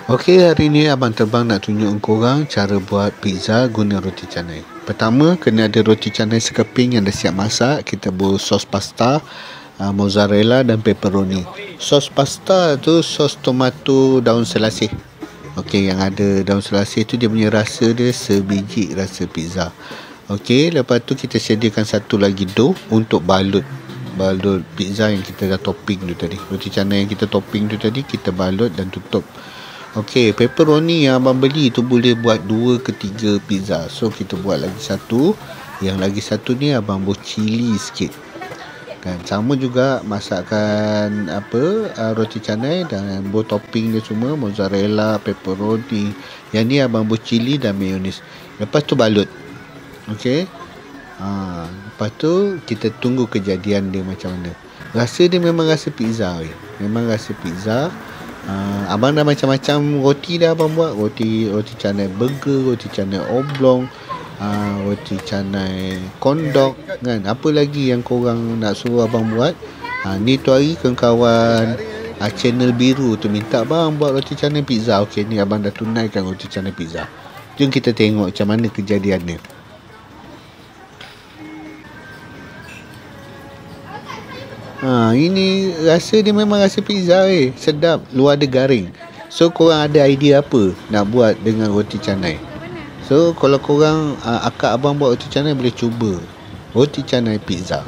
Okey, hari ni abang terbang nak tunjuk korang cara buat pizza guna roti canai. Pertama, kena ada roti canai sekeping yang dah siap masak. Kita buat sos pasta, mozzarella dan pepperoni. Sos pasta tu sos tomato daun selasih. Okey, yang ada daun selasih tu dia punya rasa dia sebiji rasa pizza. Okey, lepas tu kita sediakan satu lagi dough untuk balut pizza yang kita dah topping tu tadi. Roti canai yang kita topping tu tadi kita balut dan tutup. Okey, pepperoni yang abang beli tu boleh buat 2 ke 3 pizza. So kita buat lagi satu. Yang lagi satu ni abang buat cili sikit. Kan sama juga masakkan roti canai dan buat topping dia semua, mozzarella, pepperoni. Yang ni abang buat cili dan mayonis. Lepas tu balut. Okey. Lepas tu kita tunggu kejadian dia macam mana. Rasa dia memang rasa pizza Memang rasa pizza. Abang dah macam-macam roti dah abang buat. Roti canai burger, roti canai oblong, roti canai kondok kan. Apa lagi yang korang nak suruh abang buat. Ni tu hari kawan-kawan channel biru tu minta abang buat roti canai pizza. Okey, ni abang dah tunaikan roti canai pizza. Jom kita tengok macam mana kejadiannya. Ini rasa dia memang rasa pizza sedap, luar dia garing. So korang ada idea apa nak buat dengan roti canai? So kalau korang akak abang buat roti canai boleh cuba roti canai pizza.